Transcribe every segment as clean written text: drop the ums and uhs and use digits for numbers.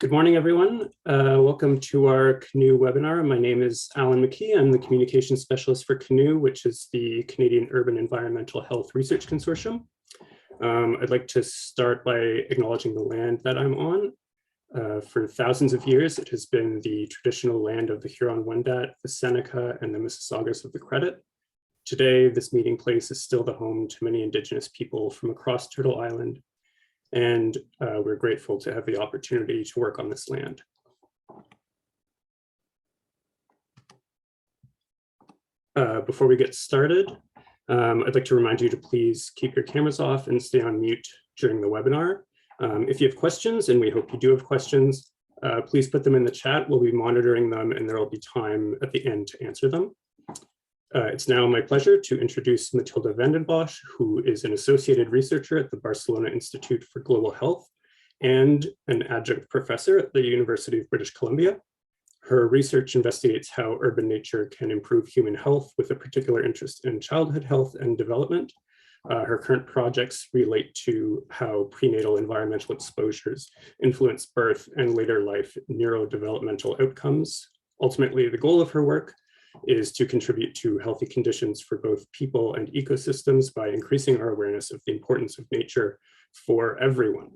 Good morning, everyone. Welcome to our CANUE webinar. My name is Alan McKee. I'm the Communications Specialist for CANUE, which is the Canadian Urban Environmental Health Research Consortium. I'd like to start by acknowledging the land that I'm on. For thousands of years, it has been the traditional land of the Huron-Wendat, the Seneca, and the Mississaugas of the Credit. Today, this meeting place is still the home to many Indigenous people from across Turtle Island, and we're grateful to have the opportunity to work on this land. Before we get started, I'd like to remind you to please keep your cameras off and stay on mute during the webinar. If you have questions, and we hope you do have questions, please put them in the chat. We'll be monitoring them, and there will be time at the end to answer them. It's now my pleasure to introduce Matilda van den Bosch, who is an associated researcher at the Barcelona Institute for Global Health and an adjunct professor at the University of British Columbia. Her research investigates how urban nature can improve human health with a particular interest in childhood health and development. Her current projects relate to how prenatal environmental exposures influence birth and later life neurodevelopmental outcomes. Ultimately, the goal of her work is to contribute to healthy conditions for both people and ecosystems by increasing our awareness of the importance of nature for everyone.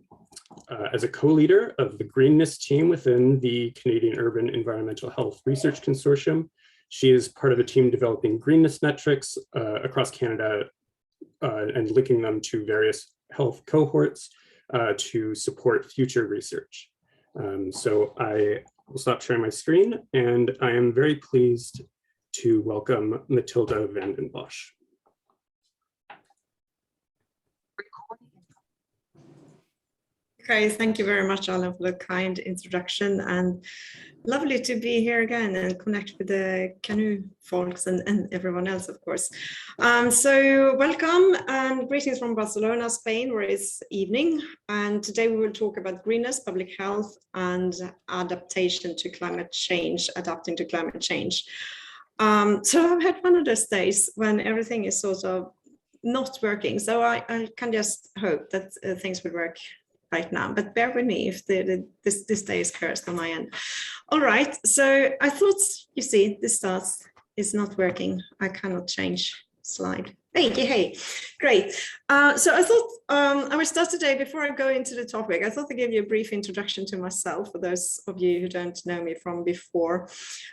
As a co-leader of the Greenness team within the Canadian Urban Environmental Health Research Consortium, she is part of a team developing greenness metrics across Canada and linking them to various health cohorts to support future research. So I will stop sharing my screen, and I am very pleased to welcome Matilda van den Bosch. Okay, thank you very much, Alan, for the kind introduction, and lovely to be here again and connect with the CANUE folks and everyone else, of course. So welcome and greetings from Barcelona, Spain, where it's evening. And today we will talk about greenness, public health, and adaptation to climate change, adapting to climate change. So I've had one of those days when everything is sort of not working. So I can just hope that things will work right now, but bear with me if this day is cursed on my end. All right, so I thought, you see, this is not working. I cannot change slide. Hey, great. So I thought I will start today. Before I go into the topic, I thought I'd give you a brief introduction to myself for those of you who don't know me from before.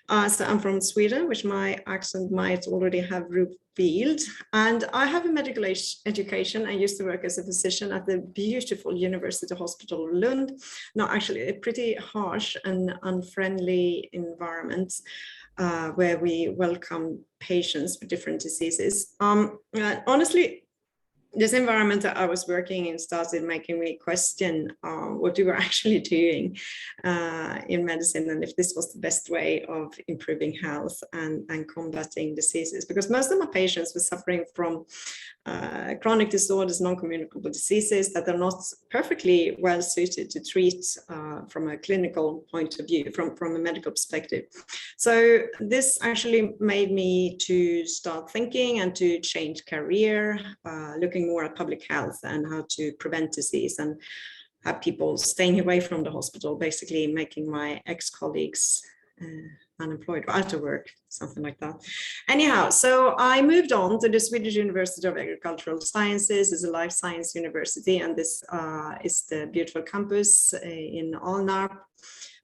So I'm from Sweden, which my accent might already have revealed. And I have a medical education. I used to work as a physician at the beautiful University Hospital Lund. No, actually a pretty harsh and unfriendly environment. Where we welcome patients with different diseases. Honestly, this environment that I was working in started making me question what we were actually doing in medicine, and if this was the best way of improving health and combating diseases. Because most of my patients were suffering from chronic disorders, non-communicable diseases that are not perfectly well suited to treat from a clinical point of view, from a medical perspective. So this actually made me to start thinking and to change career, looking more at public health and how to prevent disease and have people staying away from the hospital, basically making my ex-colleagues unemployed or out of work, something like that. Anyhow, so I moved on to the Swedish University of Agricultural Sciences. It's a life science university, and this is the beautiful campus in Alnarp,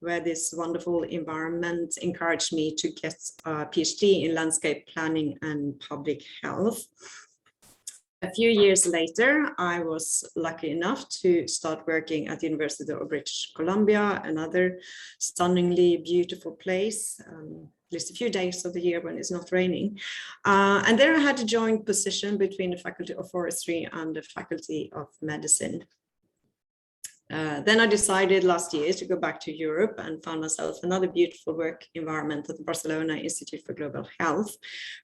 where this wonderful environment encouraged me to get a PhD in landscape planning and public health. A few years later, I was lucky enough to start working at the University of British Columbia, another stunningly beautiful place, at least a few days of the year when it's not raining. And there I had a joint position between the Faculty of Forestry and the Faculty of Medicine. Then I decided last year to go back to Europe and found myself another beautiful work environment at the Barcelona Institute for Global Health,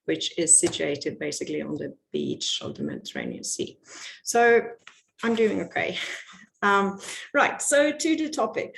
which is situated basically on the beach of the Mediterranean Sea. So I'm doing okay. Right, so to the topic.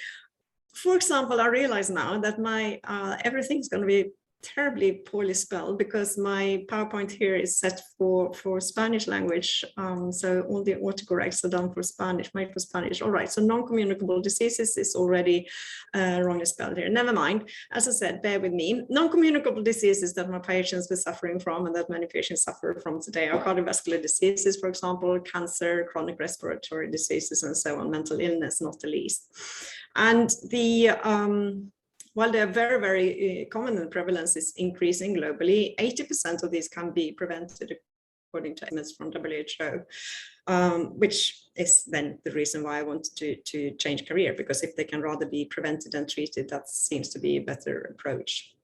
For example, I realize now that my everything's going to be terribly poorly spelled because my PowerPoint here is set for Spanish language. So all the autocorrects are done for Spanish, made for Spanish. All right, so non-communicable diseases is already wrongly spelled here. Never mind. As I said, bear with me. Non-communicable diseases that my patients were suffering from and that many patients suffer from today are cardiovascular diseases, for example, cancer, chronic respiratory diseases, and so on, mental illness, not the least. And while they're very, very common and prevalence is increasing globally, 80% of these can be prevented according to estimates from WHO, which is then the reason why I wanted to change career, because if they can rather be prevented than treated, that seems to be a better approach.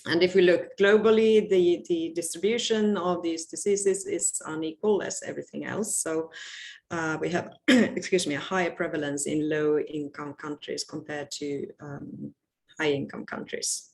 And if we look globally, the distribution of these diseases is unequal as everything else. So we have, excuse me, a higher prevalence in low-income countries compared to high-income countries.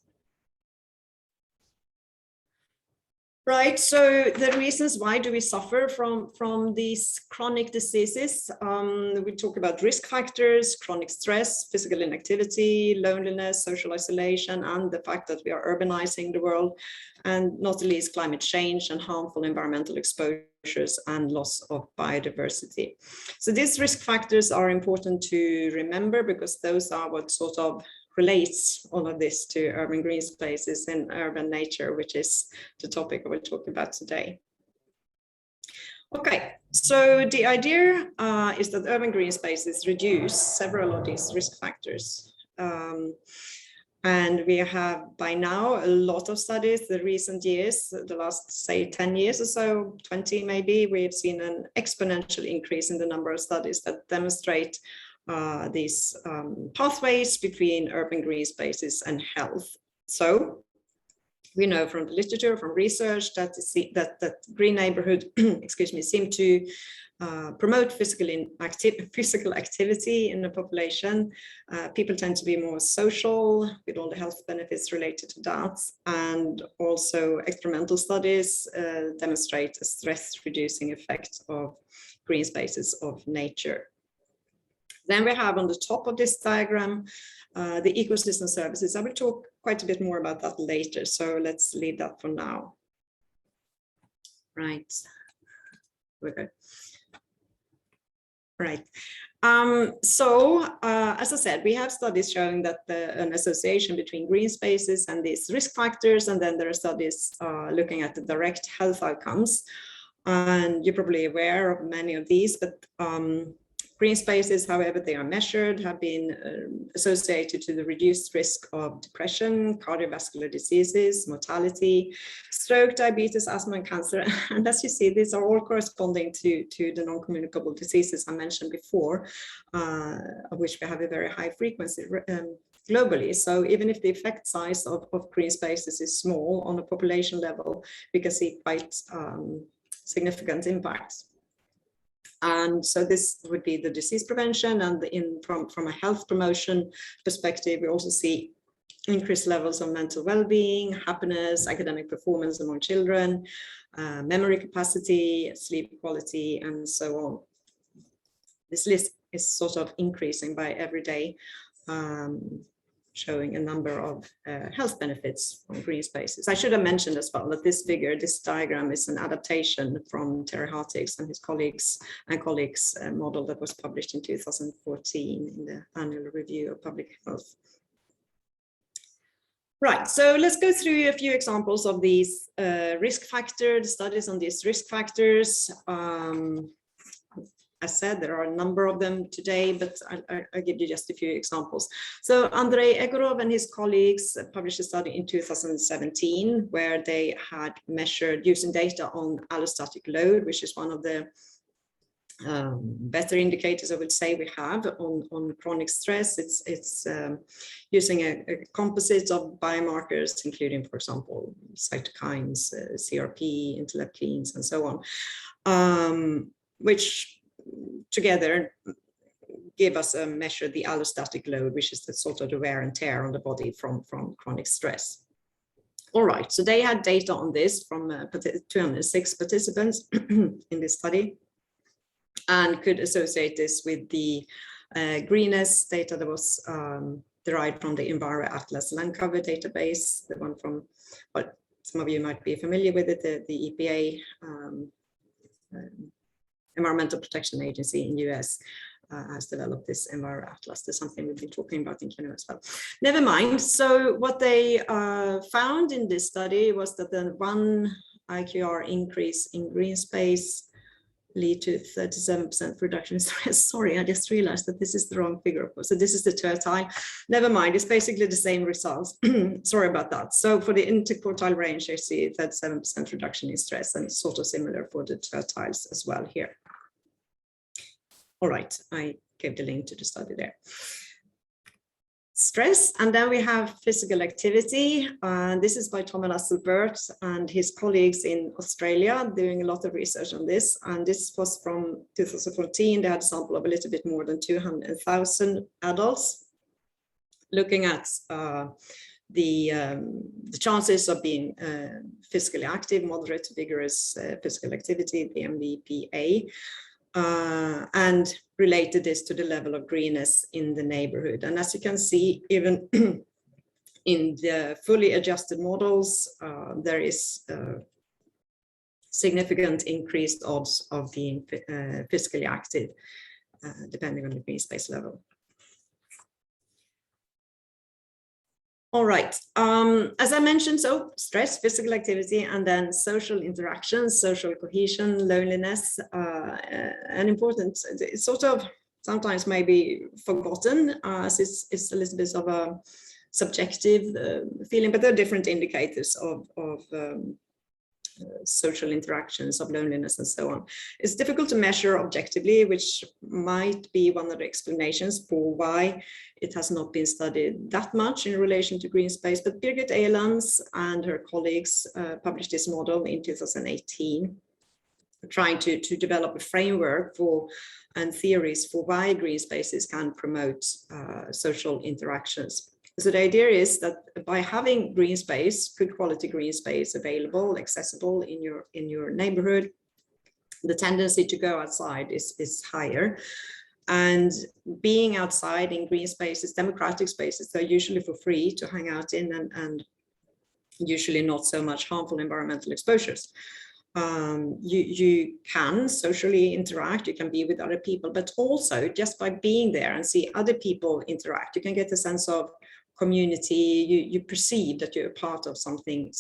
Right, so the reasons why do we suffer from these chronic diseases? We talk about risk factors, chronic stress, physical inactivity, loneliness, social isolation, and the fact that we are urbanizing the world, and not the least climate change and harmful environmental exposures and loss of biodiversity. So these risk factors are important to remember because those are what sort of relates all of this to urban green spaces and urban nature, which is the topic I will talk about today. Okay, so the idea is that urban green spaces reduce several of these risk factors. And we have by now a lot of studies, the recent years, the last say 10 years or so, 20 maybe, we've seen an exponential increase in the number of studies that demonstrate these pathways between urban green spaces and health. So we know from the literature, from research, that green neighborhood, excuse me, seem to promote physical activity in the population. People tend to be more social with all the health benefits related to that. And also experimental studies demonstrate a stress-reducing effect of green spaces of nature. Then we have on the top of this diagram, the ecosystem services. I will talk quite a bit more about that later, so let's leave that for now. Right, we're good. Right. As I said, we have studies showing that an association between green spaces and these risk factors, and then there are studies looking at the direct health outcomes. And you're probably aware of many of these, but green spaces, however they are measured, have been associated to the reduced risk of depression, cardiovascular diseases, mortality, stroke, diabetes, asthma, and cancer. And as you see, these are all corresponding to the non-communicable diseases I mentioned before, of which we have a very high frequency globally. So even if the effect size of green spaces is small on a population level, we can see quite significant impacts. And so this would be the disease prevention, and from a health promotion perspective, we also see increased levels of mental well-being, happiness, academic performance among children, memory capacity, sleep quality, and so on. This list is sort of increasing by every day, showing a number of health benefits from green spaces. I should have mentioned as well that this figure, this diagram, is an adaptation from Terry Hartig's and his colleagues model that was published in 2014 in the Annual Review of Public Health. Right, so let's go through a few examples of these risk factors, studies on these risk factors. As said, there are a number of them today, but I'll give you just a few examples. So Andrei Egorov and his colleagues published a study in 2017 where they had measured using data on allostatic load, which is one of the better indicators I would say we have on chronic stress. It's using a composite of biomarkers, including, for example, cytokines, CRP, interleukins, and so on, which together give us a measure the allostatic load, which is the sort of the wear and tear on the body from chronic stress. All right, so they had data on this from 206 participants in this study, and could associate this with the Greenness data that was derived from the Enviro Atlas land cover database, the one from, well, some of you might be familiar with it, the EPA, Environmental Protection Agency in US has developed this Enviro Atlas. There's something we've been talking about in CANUE as well. Never mind. So what they found in this study was that the 1 IQR increase in green space lead to 37% reduction in stress. Sorry, I just realized that this is the wrong figure. So this is the tertile. Never mind, it's basically the same results. Sorry about that. So for the interquartile range, I see 37% reduction in stress, and it's sort of similar for the tertiles as well here. All right, I gave the link to the study there. Stress, and then we have physical activity. This is by Tom Lasselbert and his colleagues in Australia doing a lot of research on this. And this was from 2014. They had a sample of a little bit more than 200,000 adults, looking at the chances of being physically active, moderate to vigorous physical activity, the MVPA. And related this to the level of greenness in the neighborhood. And as you can see, even in the fully adjusted models, there is significant increased odds of being physically active, depending on the green space level. All right, as I mentioned, so stress, physical activity, and then social interactions, social cohesion, loneliness, and important, it's sort of sometimes maybe forgotten, as it's a little bit of a subjective feeling, but there are different indicators of social interactions, of loneliness, and so on. It's difficult to measure objectively, which might be one of the explanations for why it has not been studied that much in relation to green space. But Birgit Elands and her colleagues published this model in 2018, trying to develop a framework for and theories for why green spaces can promote social interactions. So the idea is that by having green space, good quality green space available, accessible in your neighborhood, the tendency to go outside is higher. And being outside in green spaces, democratic spaces, they're usually for free to hang out in, and usually not so much harmful environmental exposures. You can socially interact, you can be with other people, but also just by being there and see other people interact, you can get a sense of community. You perceive that you're a part of something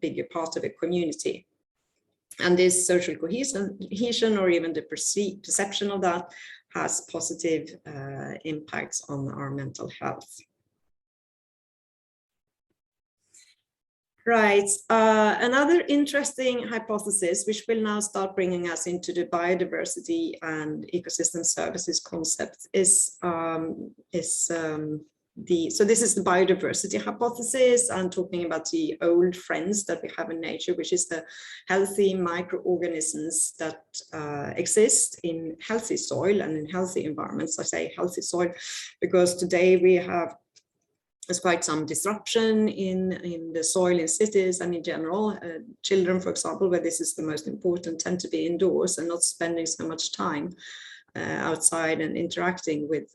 bigger, part of a community. And this social cohesion, or even the perception of that, has positive impacts on our mental health. Right, another interesting hypothesis, which will now start bringing us into the biodiversity and ecosystem services concept, is so this is the biodiversity hypothesis. I'm talking about the old friends that we have in nature, which is the healthy microorganisms that exist in healthy soil and in healthy environments. I say healthy soil because today we have there's quite some disruption in the soil in cities and in general. Children, for example, where this is the most important, tend to be indoors and not spending so much time outside and interacting with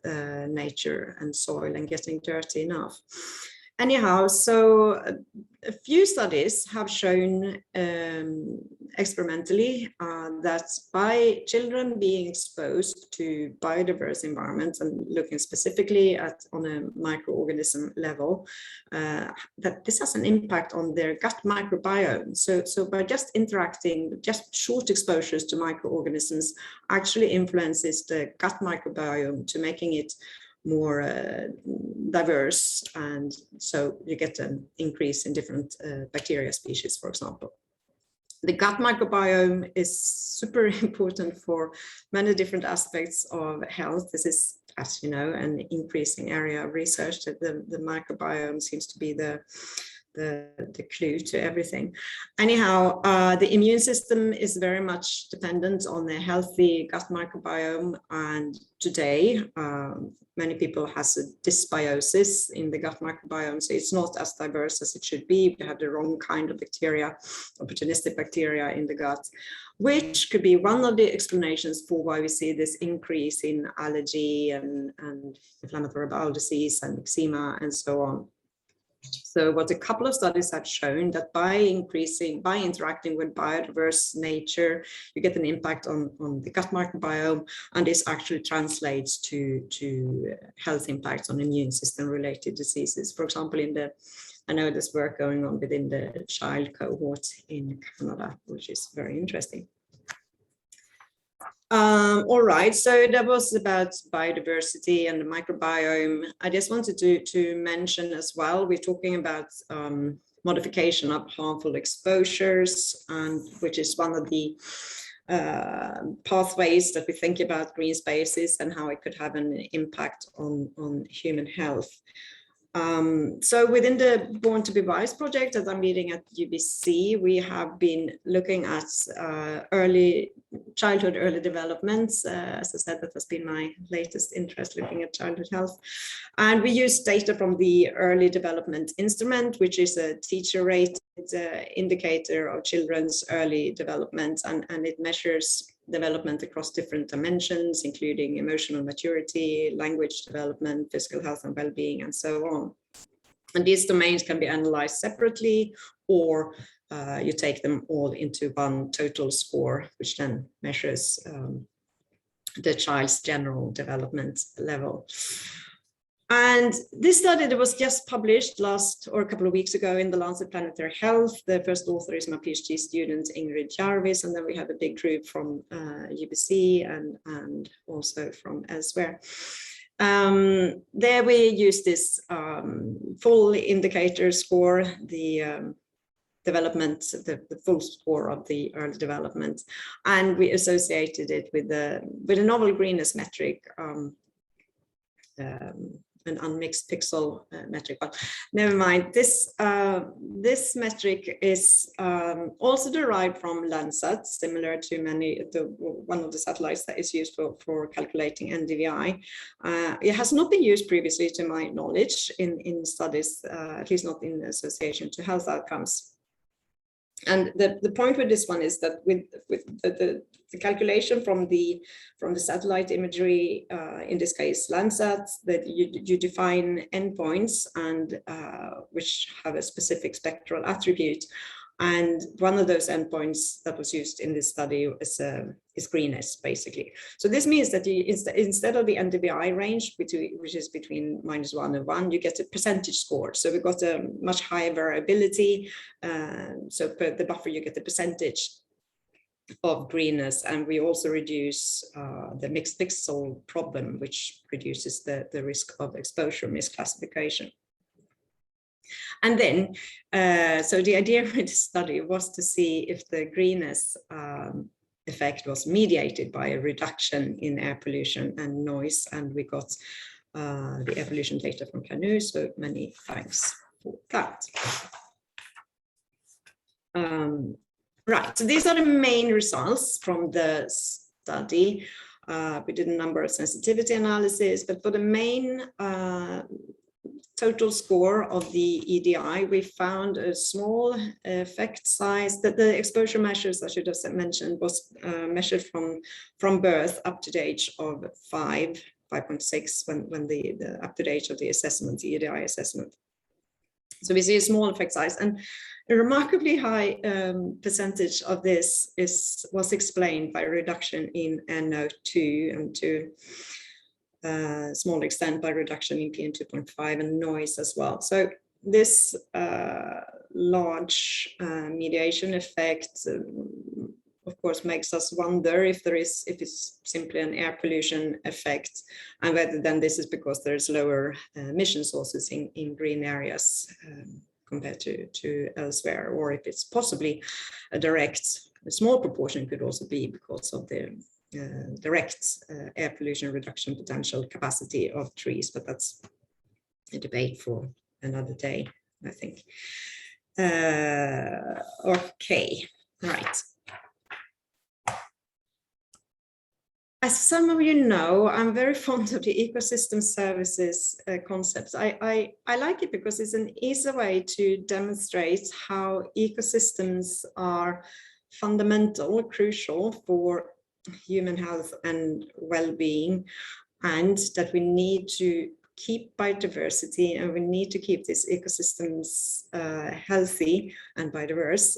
nature and soil and getting dirty enough. Anyhow, so a few studies have shown experimentally that by children being exposed to biodiverse environments and looking specifically at on a microorganism level, that this has an impact on their gut microbiome. So by just interacting, just short exposures to microorganisms actually influences the gut microbiome to making it more diverse, and so you get an increase in different bacteria species, for example. The gut microbiome is super important for many different aspects of health. This is, as you know, an increasing area of research. That the microbiome seems to be the the clue to everything. Anyhow, the immune system is very much dependent on a healthy gut microbiome, and today many people has a dysbiosis in the gut microbiome, so it's not as diverse as it should be. We have the wrong kind of bacteria, opportunistic bacteria in the gut, which could be one of the explanations for why we see this increase in allergy and inflammatory bowel disease and eczema and so on. So what a couple of studies have shown that by interacting with biodiverse nature, you get an impact on the gut microbiome, and this actually translates to health impacts on immune system related diseases. For example, I know there's work going on within the child cohort in Canada, which is very interesting. All right, so that was about biodiversity and the microbiome. I just wanted to mention as well, we're talking about modification of harmful exposures, and which is one of the pathways that we think about green spaces and how it could have an impact on human health. So within the Born to be Wise project that I'm leading at UBC, we have been looking at early development. As I said, that has been my latest interest, looking at childhood health. And we use data from the early development instrument, which is a teacher-rated indicator of children's early development, and it measures development across different dimensions, including emotional maturity, language development, physical health and well-being, and so on. And these domains can be analyzed separately, or you take them all into one total score, which then measures the child's general development level. And this study that was just published a couple of weeks ago in the Lancet Planetary Health. The first author is my PhD student, Ingrid Jarvis, and then we have a big group from UBC and also from elsewhere. There we use this full indicator score, the development, the full score of the early development, and we associated it with a novel Greenness metric, an unmixed pixel metric, but never mind. This metric is also derived from Landsat, similar to one of the satellites that is used for calculating NDVI. It has not been used previously, to my knowledge, in studies, at least not in association to health outcomes. And the point with this one is that with the calculation from the satellite imagery, in this case Landsat, that you define endpoints and which have a specific spectral attribute. And one of those endpoints that was used in this study is Greenness, basically. So this means that instead of the NDVI range, which is between -1 and 1, you get a percentage score. So we've got a much higher variability. So per the buffer, you get the percentage of Greenness, and we also reduce the mixed pixel problem, which reduces the risk of exposure misclassification. And then, so the idea with the study was to see if the Greenness effect was mediated by a reduction in air pollution and noise, and we got the air pollution data from CANUE, so many thanks for that. Right, so these are the main results from the study. We did a number of sensitivity analysis, but for the main total score of the EDI, we found a small effect size. That the exposure measures, I should have mentioned, was measured from birth up to the age of 5.6 when the up to the age of the assessment, the EDI assessment. So we see a small effect size, and a remarkably high percentage of this was explained by a reduction in NO2 and to small extent by reduction in PM2.5 and noise as well. So this large mediation effect, of course, makes us wonder if it's simply an air pollution effect, and whether then this is because there's lower emission sources in green areas compared to elsewhere, or if it's possibly a small proportion could also be because of the direct air pollution reduction potential capacity of trees, but that's a debate for another day. I think. Okay, right. As some of you know, I'm very fond of the ecosystem services concepts. I like it because it's an easy way to demonstrate how ecosystems are fundamental, crucial for human health and well-being, and that we need to keep biodiversity and we need to keep these ecosystems healthy and biodiverse,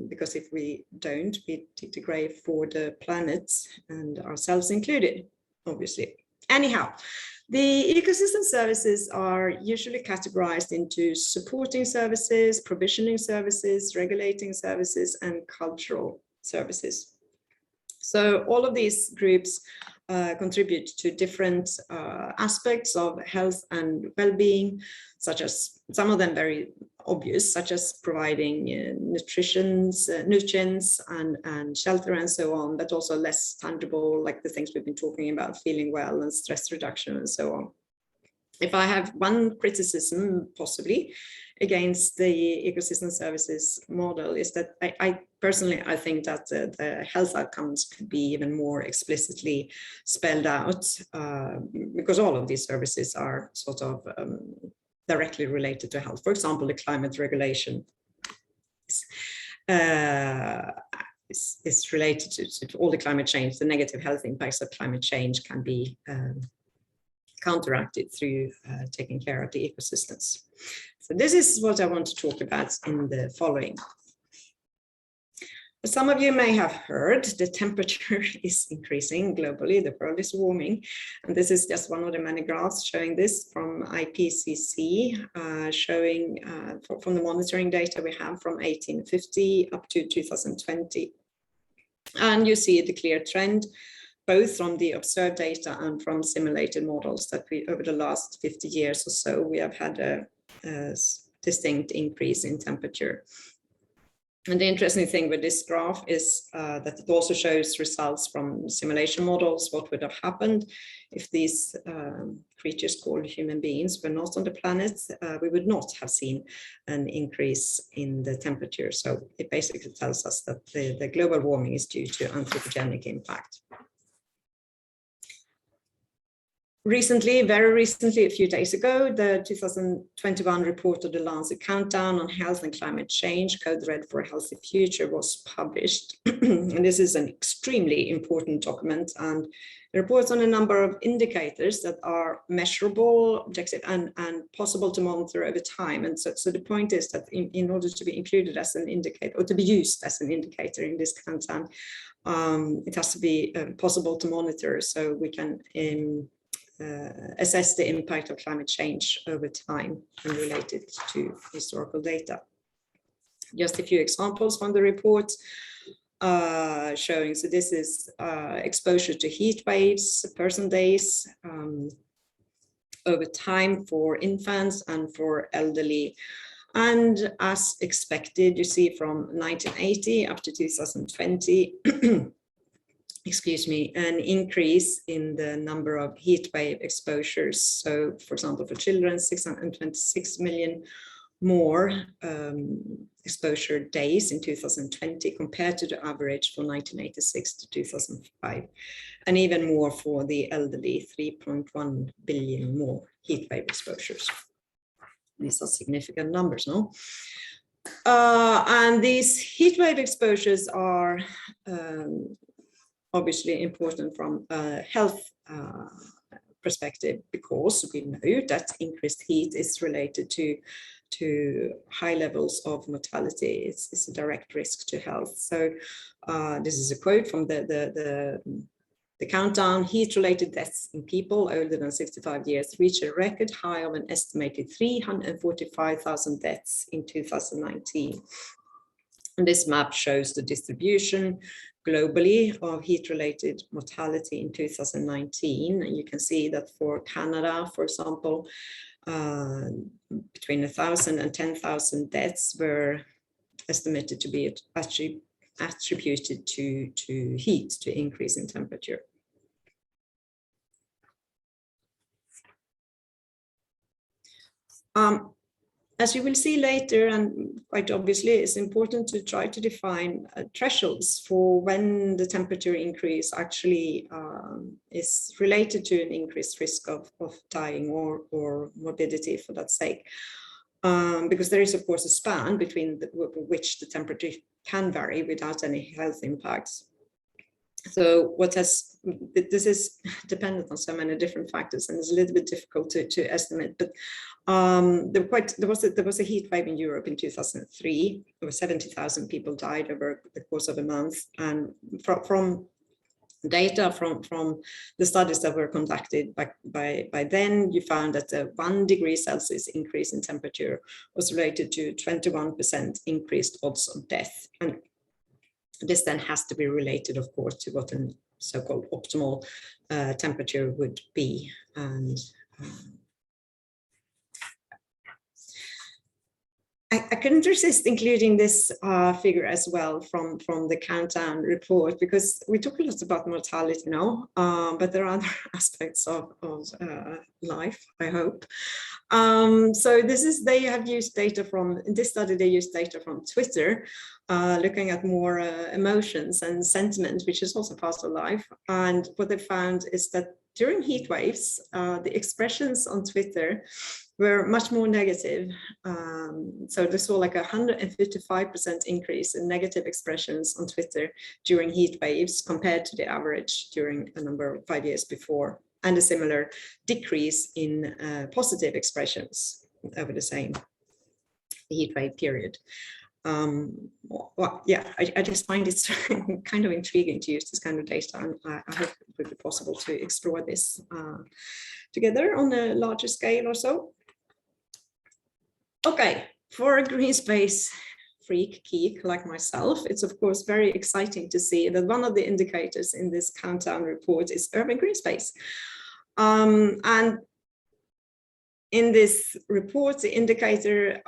because if we don't, we degrade for the planet and ourselves included, obviously. Anyhow, the ecosystem services are usually categorized into supporting services, provisioning services, regulating services, and cultural services. So all of these groups contribute to different aspects of health and well-being, such as some of them very obvious, such as providing nutrients and shelter and so on, but also less tangible, like the things we've been talking about, feeling well and stress reduction and so on. If I have one criticism, possibly, against the ecosystem services model is that I personally think that the health outcomes could be even more explicitly spelled out, because all of these services are sort of directly related to health. For example, the climate regulation is related to all the climate change. The negative health impacts of climate change can be counteracted through taking care of the ecosystems. So this is what I want to talk about in the following. As some of you may have heard, the temperature is increasing globally, the world is warming. And this is just one of the many graphs showing this from IPCC, showing from the monitoring data we have from 1850 up to 2020. And you see the clear trend, both from the observed data and from simulated models, that we, over the last 50 years or so, we have had a distinct increase in temperature. And the interesting thing with this graph is that it also shows results from simulation models, what would have happened if these creatures called human beings were not on the planet. We would not have seen an increase in the temperature. So it basically tells us that the global warming is due to anthropogenic impact. Recently, very recently, a few days ago, the 2021 report of the Lancet Countdown on Health and Climate Change, Code Red for a Healthy Future, was published. And this is an extremely important document, and it reports on a number of indicators that are measurable, objective, and possible to monitor over time. And so the point is that in order to be included as an indicator, or to be used as an indicator in this countdown, it has to be possible to monitor, so we can assess the impact of climate change over time and relate it to historical data. Just a few examples from the report showing, so this is exposure to heat waves, person days, over time for infants and for elderly. And as expected, you see from 1980 up to 2020, excuse me, an increase in the number of heat wave exposures. So, for example, for children, 626 million more exposure days in 2020 compared to the average for 1986 to 2005. And even more for the elderly, 3.1 billion more heat wave exposures. These are significant numbers, no? And these heat wave exposures are obviously important from a health perspective, because we know that increased heat is related to high levels of mortality. It's a direct risk to health. So this is a quote from the countdown. Heat-related deaths in people older than 65 years reached a record high of an estimated 345,000 deaths in 2019. And this map shows the distribution globally of heat-related mortality in 2019. And you can see that for Canada, for example, between 1,000 and 10,000 deaths were estimated to be actually attributed to heat, to increase in temperature. as you will see later, and quite obviously, it's important to try to define thresholds for when the temperature increase actually is related to an increased risk of dying or morbidity for that sake. Because there is, of course, a span between which the temperature can vary without any health impacts. So this is dependent on so many different factors, and it's a little bit difficult to estimate. But there was a heat wave in Europe in 2003. Over 70,000 people died over the course of a month, and from data from the studies that were conducted by then, you found that a 1 degree Celsius increase in temperature was related to 21% increased odds of death. And this then has to be related, of course, to what a so-called optimal temperature would be. And I couldn't resist including this figure as well from the Countdown report, because we talk a lot about mortality now, but there are other aspects of life, I hope. So they have used data from, in this study, they used data from Twitter, looking at more emotions and sentiment, which is also part of life. And what they found is that during heat waves, the expressions on Twitter were much more negative. So they saw like 155% increase in negative expressions on Twitter during heat waves compared to the average during a number of 5 years before, and a similar decrease in positive expressions over the same heat wave period. Well, yeah, I just find it kind of intriguing to use this kind of data, and I hope it would be possible to explore this together on a larger scale or so. Okay, for a green space freak geek like myself, it's of course very exciting to see that one of the indicators in this Countdown report is urban green space. And in this report, the indicator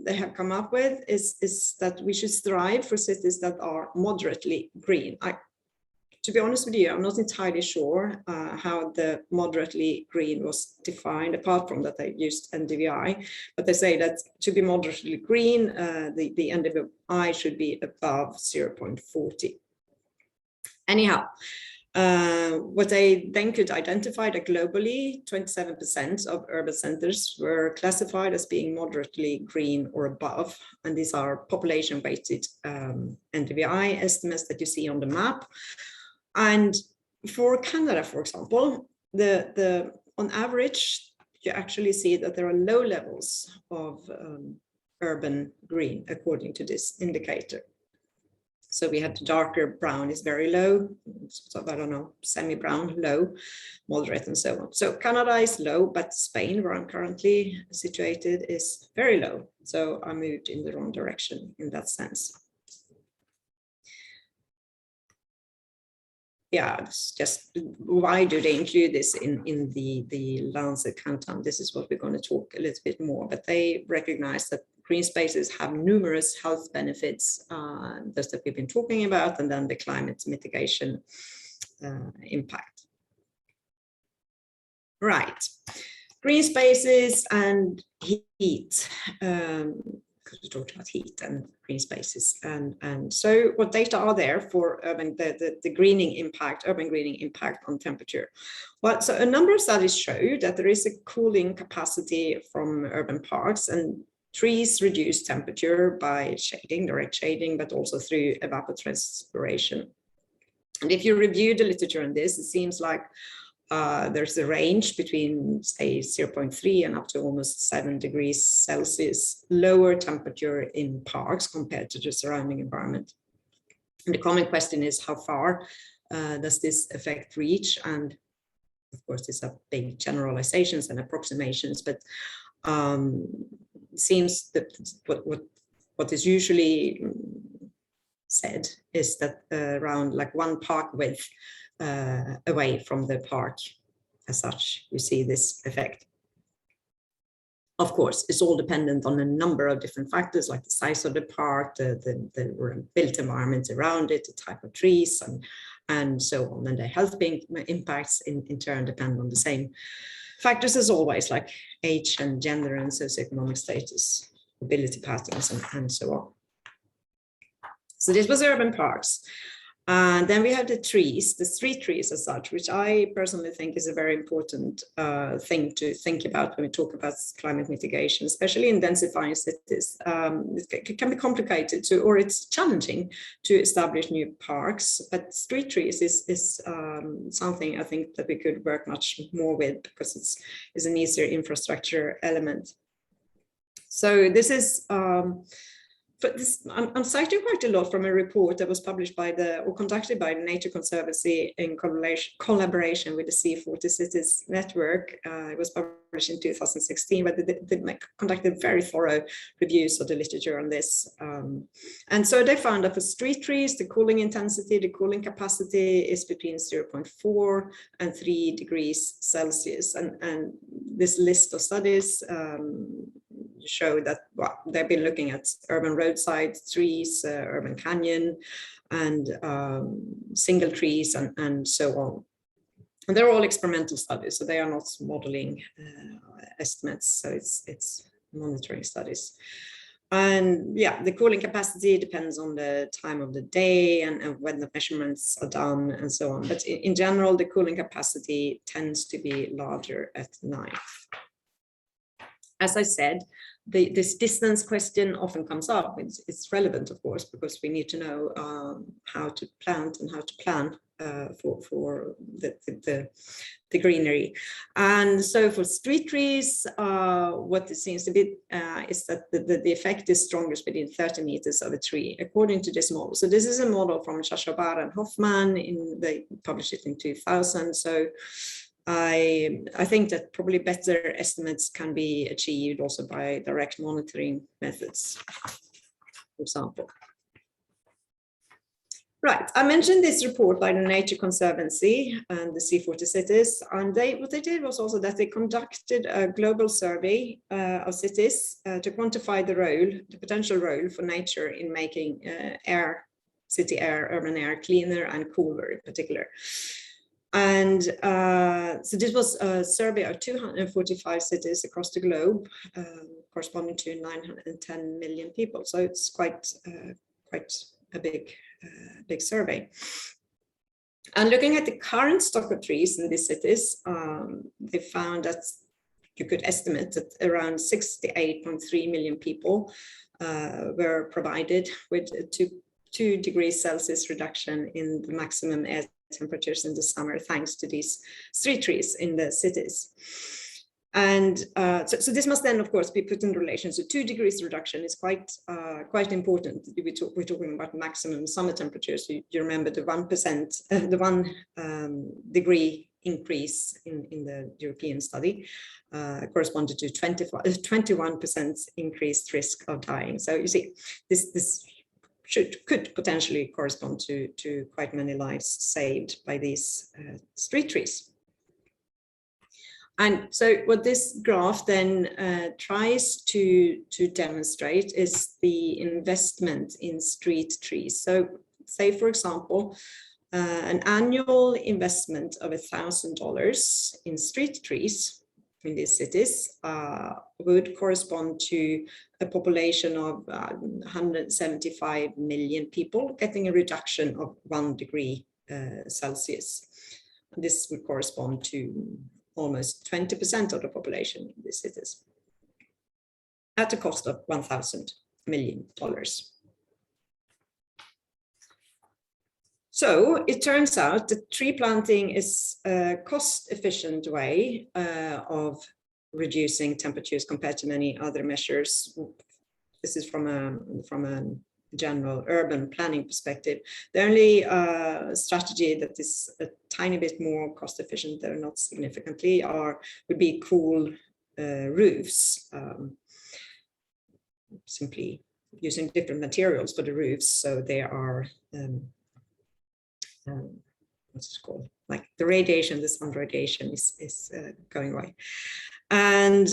they have come up with is that we should strive for cities that are moderately green. To be honest with you, I'm not entirely sure how the moderately green was defined, apart from that they used NDVI, but they say that to be moderately green, the NDVI should be above 0.40. Anyhow, what they then could identify that globally, 27% of urban centers were classified as being moderately green or above. And these are population weighted NDVI estimates that you see on the map. And for Canada, for example, on average, you actually see that there are low levels of urban green according to this indicator. So we have the darker brown is very low, so I don't know, semi-brown, low, moderate, and so on. So Canada is low, but Spain, where I'm currently situated, is very low. So I moved in the wrong direction in that sense. Yeah, it's just why do they include this in the Lancet Countdown? This is what we're going to talk a little bit more, but they recognize that green spaces have numerous health benefits, those that we've been talking about, and then the climate mitigation impact. Right, green spaces and heat. Because we talked about heat and green spaces, and so what data are there for urban the greening impact, urban greening impact on temperature? Well, so a number of studies show that there is a cooling capacity from urban parks, and trees reduce temperature by shading, direct shading, but also through evapotranspiration. And if you review the literature on this, it seems like there's a range between, say, 0.3 and up to almost 7 degrees Celsius lower temperature in parks compared to the surrounding environment. And the common question is, how far does this effect reach? And of course, these are big generalizations and approximations, but it seems that what is usually said is that around like one park width away from the park as such, you see this effect. Of course, it's all dependent on a number of different factors, like the size of the park, the built environment around it, the type of trees, and so on. And the health impacts in turn depend on the same Factors as always, like age and gender and socioeconomic status, mobility patterns, and so on. So this was urban parks. And then we have the trees, the street trees as such, which I personally think is a very important thing to think about when we talk about climate mitigation, especially in densifying cities. It can be complicated to, or it's challenging to establish new parks, but street trees is something I think that we could work much more with, because it's an easier infrastructure element. So this is, but this, I'm citing quite a lot from a report that was published by or conducted by the Nature Conservancy in collaboration with the C40 Cities Network. It was published in 2016, but they conducted very thorough reviews of the literature on this. And so they found that for street trees, the cooling intensity, the cooling capacity is between 0.4 and 3 degrees Celsius. And this list of studies show that, well, they've been looking at urban roadside trees, urban canyon, and single trees, and so on. And they're all experimental studies, so they are not modeling estimates. So it's monitoring studies. And yeah, the cooling capacity depends on the time of the day and when the measurements are done and so on. But in general, the cooling capacity tends to be larger at night. As I said, this distance question often comes up. It's relevant, of course, because we need to know how to plant and how to plan for the greenery. And so for street trees, what it seems to be is that the effect is strongest within 30 meters of a tree, according to this model. So this is a model from Shashabar and Hoffman. They published it in 2000. So I think that probably better estimates can be achieved also by direct monitoring methods, for example. Right, I mentioned this report by the Nature Conservancy and the C40 cities, and what they did was also that they conducted a global survey of cities to quantify the potential role for nature in making city air, urban air cleaner and cooler in particular. And so this was a survey of 245 cities across the globe, corresponding to 910 million people. So it's quite a big survey. And looking at the current stock of trees in these cities, they found that you could estimate that around 68.3 million people were provided with a 2 degrees Celsius reduction in the maximum air temperatures in the summer, thanks to these street trees in the cities. And so this must then, of course, be put in relation. So 2 degrees reduction is quite important. We're talking about maximum summer temperatures. You remember the 1%, the 1 degree increase in the European study corresponded to 21% increased risk of dying. So you see, this could potentially correspond to quite many lives saved by these street trees. And so what this graph then tries to demonstrate is the investment in street trees. So say, for example, an annual investment of $1,000 in street trees in these cities would correspond to a population of 175 million people getting a reduction of 1 degree Celsius. And this would correspond to almost 20% of the population in these cities at a cost of $1,000 million. So it turns out that tree planting is a cost-efficient way of reducing temperatures compared to many other measures. This is from a general urban planning perspective. The only strategy that is a tiny bit more cost-efficient, though not significantly, would be cool roofs. Simply using different materials for the roofs, so they are what's it called? Like the radiation, the sun radiation is going away. And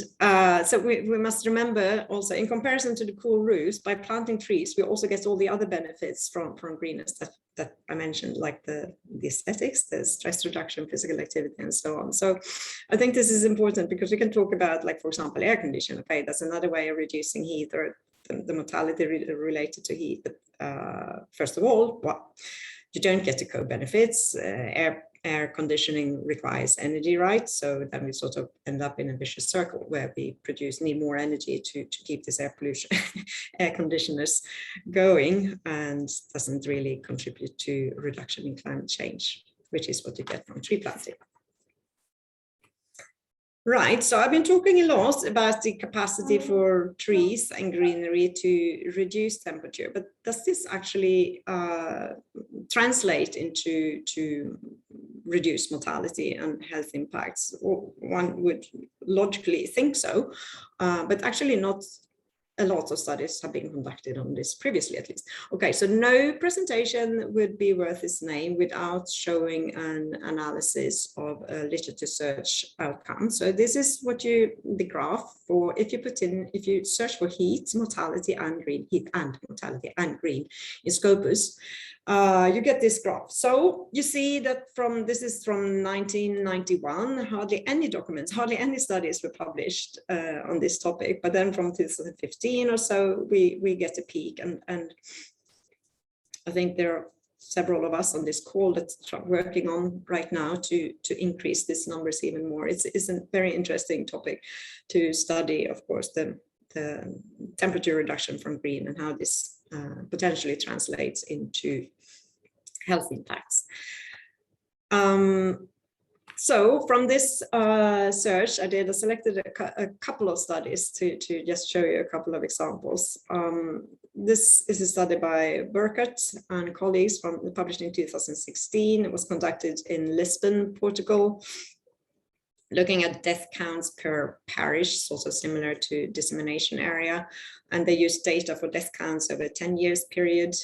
so we must remember also, in comparison to the cool roofs, by planting trees, we also get all the other benefits from greenness that I mentioned, like the aesthetics, the stress reduction, physical activity, and so on. So I think this is important because we can talk about, like, for example, air conditioning. Okay, that's another way of reducing heat, or the mortality related to heat. But first of all, you don't get the co-benefits. Air conditioning requires energy, right? So then we sort of end up in a vicious circle where we need more energy to keep this air pollution, air conditioners going, and doesn't really contribute to reduction in climate change, which is what you get from tree planting. Right, so I've been talking a lot about the capacity for trees and greenery to reduce temperature, but does this actually translate into reduced mortality and health impacts? One would logically think so, but actually not. A lot of studies have been conducted on this previously, at least. Okay, so no presentation would be worth its name without showing an analysis of literature search outcomes. So this is the graph for if you search for heat, mortality, and green, heat and mortality and green in Scopus, you get this graph. So you see that this is from 1991, hardly any documents, hardly any studies were published on this topic, but then from 2015 or so, we get a peak, and I think there are several of us on this call that's working on right now to increase these numbers even more. It's a very interesting topic to study, of course, the temperature reduction from green and how this potentially translates into health impacts. So from this search, I selected a couple of studies to just show you a couple of examples. This is a study by Burkert and colleagues published in 2016. It was conducted in Lisbon, Portugal, looking at death counts per parish, also similar to dissemination area. And they used data for death counts over a 10 years period,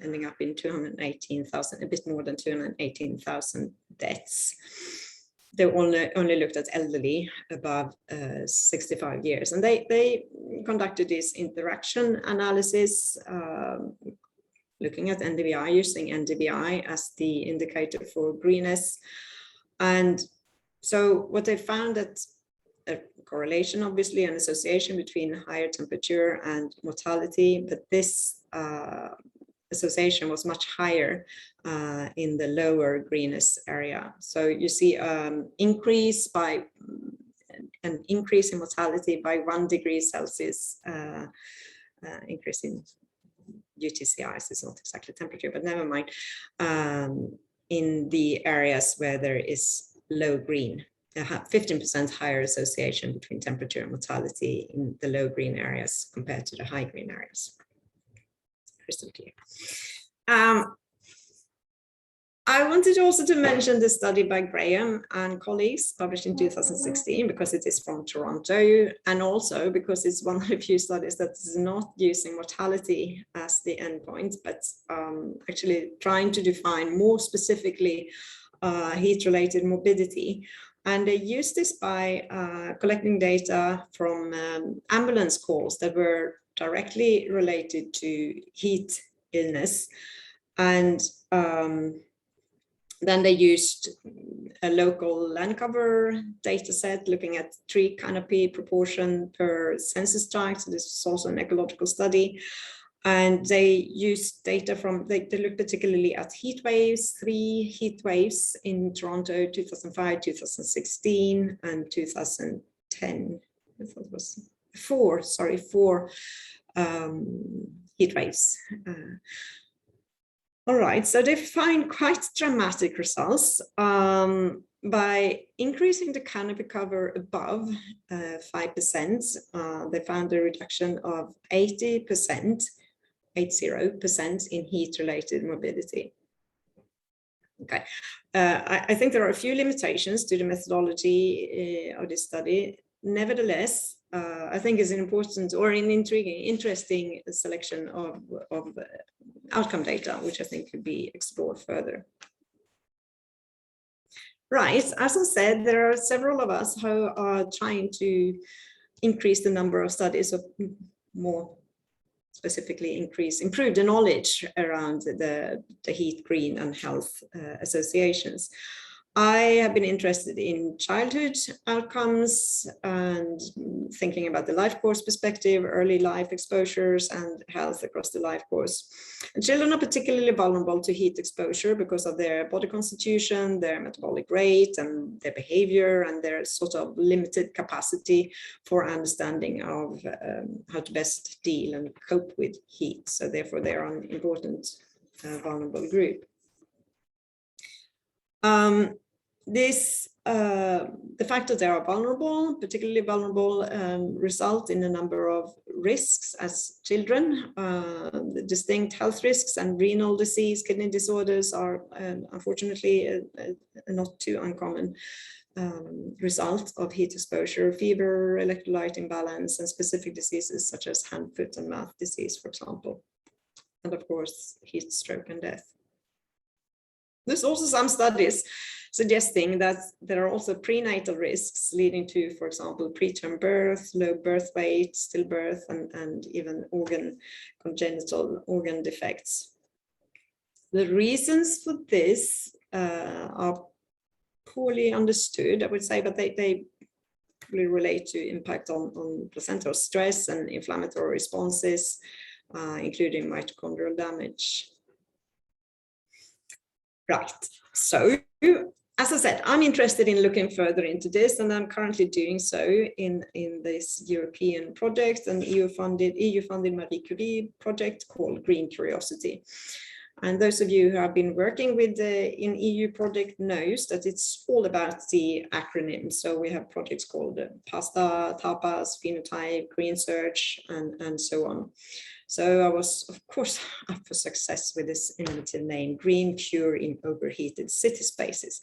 ending up in 218,000, a bit more than 218,000 deaths. They only looked at elderly above 65 years. And they conducted this interaction analysis, looking at NDVI, using NDVI as the indicator for greenness. And so what they found that a correlation, obviously, an association between higher temperature and mortality, but this association was much higher in the lower greenness area. So you see an increase in mortality by 1 degree Celsius, increase in UTCIs is not exactly temperature, but never mind, in the areas where there is low green. They have 15% higher association between temperature and mortality in the low green areas compared to the high green areas. Crystal clear. I wanted also to mention the study by Graham and colleagues published in 2016 because it is from Toronto, and also because it's one of the few studies that is not using mortality as the endpoint, but actually trying to define more specifically heat-related morbidity. And they used this by collecting data from ambulance calls that were directly related to heat illness. And then they used a local land cover data set looking at tree canopy proportion per census tract. So this was also an ecological study. And they used data from, they looked particularly at heat waves, 3 heat waves in Toronto, 2005, 2016, and 2010. I thought it was 4 heat waves. All right, so they find quite dramatic results. By increasing the canopy cover above 5%, they found a reduction of 80% in heat-related morbidity. Okay, I think there are a few limitations to the methodology of this study. Nevertheless, I think it's an important or an intriguing, interesting selection of outcome data, which I think could be explored further. Right, as I said, there are several of us who are trying to increase the number of studies, of more specifically improve the knowledge around the heat, green and health associations. I have been interested in childhood outcomes and thinking about the life course perspective, early life exposures and health across the life course. And children are particularly vulnerable to heat exposure because of their body constitution, their metabolic rate and their behavior and their sort of limited capacity for understanding of how to best deal and cope with heat. So therefore they are an important vulnerable group. The fact that they are vulnerable, particularly vulnerable, result in a number of risks as children. The distinct health risks and renal disease, kidney disorders are unfortunately a not too uncommon result of heat exposure, fever, electrolyte imbalance, and specific diseases such as hand, foot, and mouth disease, for example. And of course, heat stroke and death. There's also some studies suggesting that there are also prenatal risks leading to, for example, preterm birth, low birth weight, stillbirth, and even congenital organ defects. The reasons for this are poorly understood, I would say, but they probably relate to impact on placental stress and inflammatory responses, including mitochondrial damage. Right, so as I said, I'm interested in looking further into this, and I'm currently doing so in this European project, an EU-funded Marie Curie project called Green Curiosity. And those of you who have been working with in EU project knows that it's all about the acronyms. So we have projects called PASTA, TAPAS, Phenotype, Green Search, and so on. So I was, of course, up for success with this innovative name, Green Cure in Overheated City Spaces.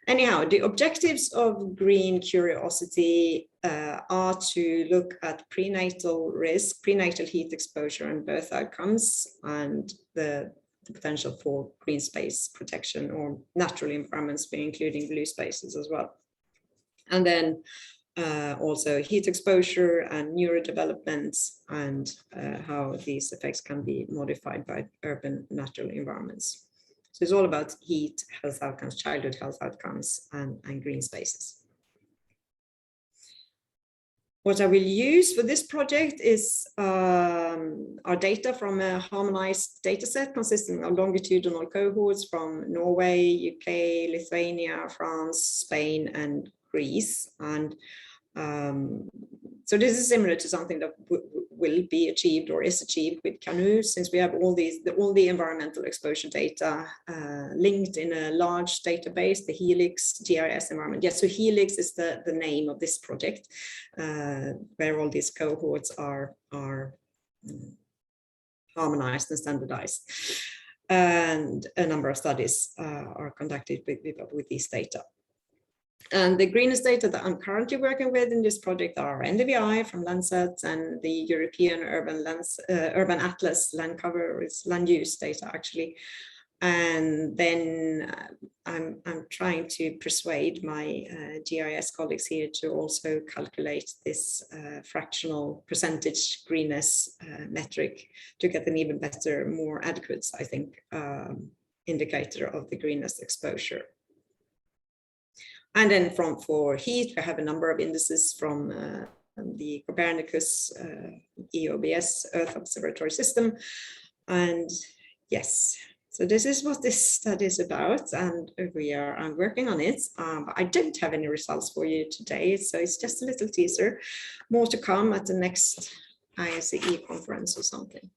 Anyhow, the objectives of Green Curiosity are to look at prenatal risk, prenatal heat exposure and birth outcomes, and the potential for green space protection or natural environments, including blue spaces as well. And then also heat exposure and neurodevelopment and how these effects can be modified by urban natural environments. So it's all about heat, health outcomes, childhood health outcomes, and green spaces. What I will use for this project is our data from a harmonized data set consisting of longitudinal cohorts from Norway, UK, Lithuania, France, Spain, and Greece. And so this is similar to something that will be achieved or is achieved with CANUE, since we have all the environmental exposure data linked in a large database, the Helix GIS environment. Yes, so Helix is the name of this project, where all these cohorts are harmonized and standardized. And a number of studies are conducted with these data. And the Greenness data that I'm currently working with in this project are NDVI from Lancet and the European Urban Atlas land cover, is land use data actually. And then I'm trying to persuade my GIS colleagues here to also calculate this fractional percentage greenness metric to get an even better, more adequate, I think, indicator of the greenness exposure. And then for heat, we have a number of indices from the Copernicus EOBS Earth Observatory System. And yes, so this is what this study is about, and I'm working on it. But I don't have any results for you today, so it's just a little teaser. More to come at the next ISCE conference or something.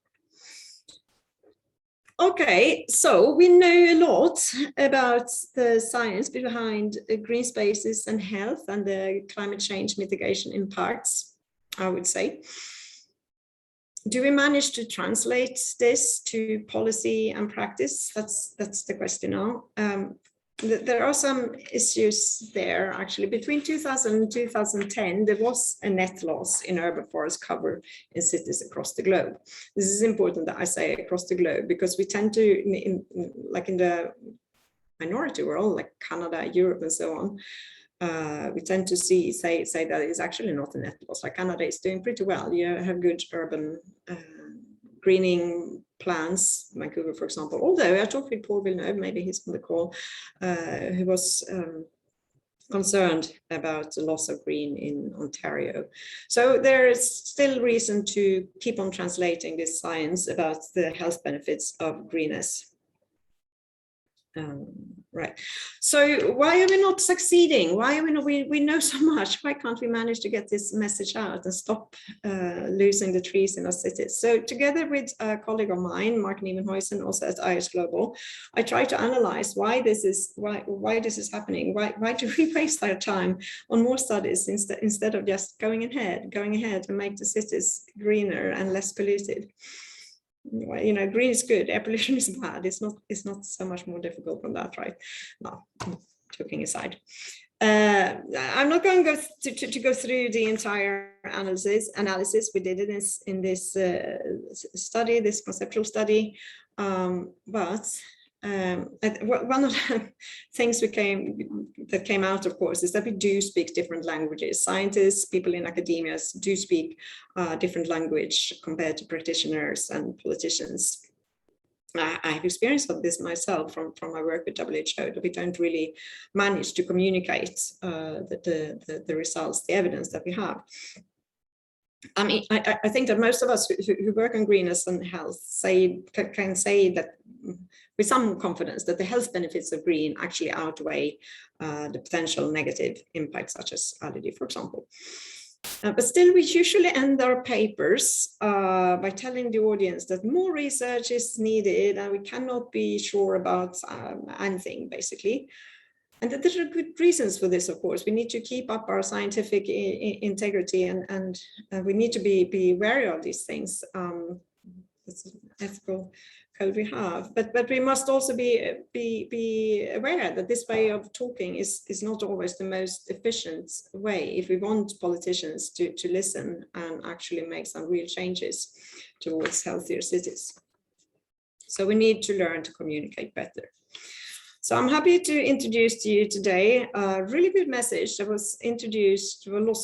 Okay, so we know a lot about the science behind green spaces and health and the climate change mitigation impacts, I would say. Do we manage to translate this to policy and practice? That's the question now. There are some issues there, actually. Between 2000 and 2010, there was a net loss in urban forest cover in cities across the globe. This is important that I say across the globe, because we tend to, like in the minority world, like Canada, Europe, and so on, we tend to say that it's actually not a net loss. Like Canada is doing pretty well. You have good urban greening plans, Vancouver, for example. Although I talked with Paul Villeneuve, maybe he's on the call, who was concerned about the loss of green in Ontario. So there is still reason to keep on translating this science about the health benefits of greenness. Right. So why are we not succeeding? Why are we not? We know so much. Why can't we manage to get this message out and stop losing the trees in our cities? So together with a colleague of mine, Mark Nievenhuisen, also at IS Global, I try to analyze why this is happening. Why do we waste our time on more studies instead of just going ahead and make the cities greener and less polluted? You know, green is good, air pollution is bad. It's not so much more difficult than that, right? No, joking aside. I'm not going to go through the entire analysis. We did it in this study, this conceptual study, but one of the things that came out, of course, is that we do speak different languages. Scientists, people in academia do speak different language compared to practitioners and politicians. I have experienced of this myself from my work with WHO, that we don't really manage to communicate the results, the evidence that we have. I mean, I think that most of us who work on greenness and health can say that with some confidence that the health benefits of green actually outweigh the potential negative impacts, such as allergy, for example. But still, we usually end our papers by telling the audience that more research is needed and we cannot be sure about anything, basically. And that there are good reasons for this, of course. We need to keep up our scientific integrity and we need to be wary of these things. It's an ethical code we have, but we must also be aware that this way of talking is not always the most efficient way if we want politicians to listen and actually make some real changes towards healthier cities. So we need to learn to communicate better. So I'm happy to introduce to you today a really good message that was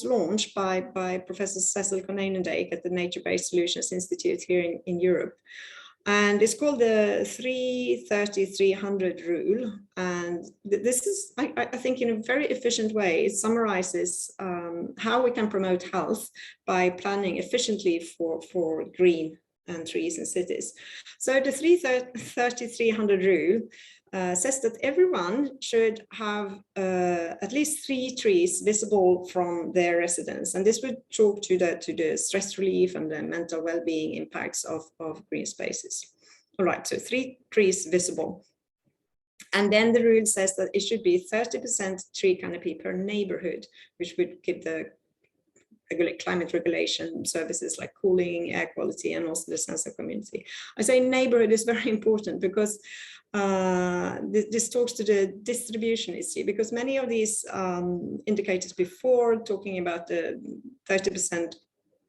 launched by Professor Cecil Konynendijk at the Nature-Based Solutions Institute here in Europe. And it's called the 3-30-300 rule. And this is, I think, in a very efficient way, it summarizes how we can promote health by planning efficiently for green and trees in cities. So the 3-30-300 rule says that everyone should have at least 3 trees visible from their residence, and this would talk to the stress relief and the mental well-being impacts of green spaces. All right, so 3 trees visible, and then the rule says that it should be 30% tree canopy per neighborhood, which would give the climate regulation services like cooling, air quality, and also the sense of community. I say neighborhood is very important because this talks to the distribution issue, because many of these indicators before, talking about the 30%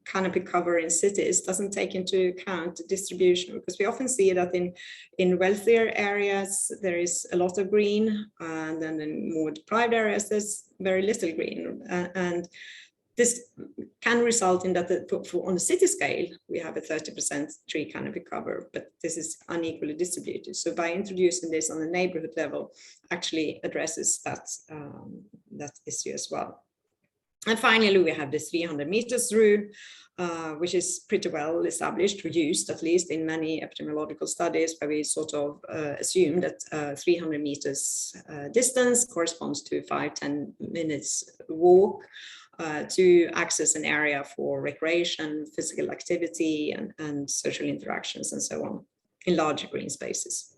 canopy cover in cities, doesn't take into account the distribution, because we often see that in wealthier areas there is a lot of green, and then in more deprived areas there's very little green, and this can result in that on the city scale, we have a 30% tree canopy cover, but this is unequally distributed. So by introducing this on the neighborhood level, actually addresses that issue as well. And finally, we have the 300 meters rule, which is pretty well established, or used at least in many epidemiological studies, where we sort of assume that 300 meters distance corresponds to 5-10 minutes walk to access an area for recreation, physical activity, and social interactions, and so on, in larger green spaces.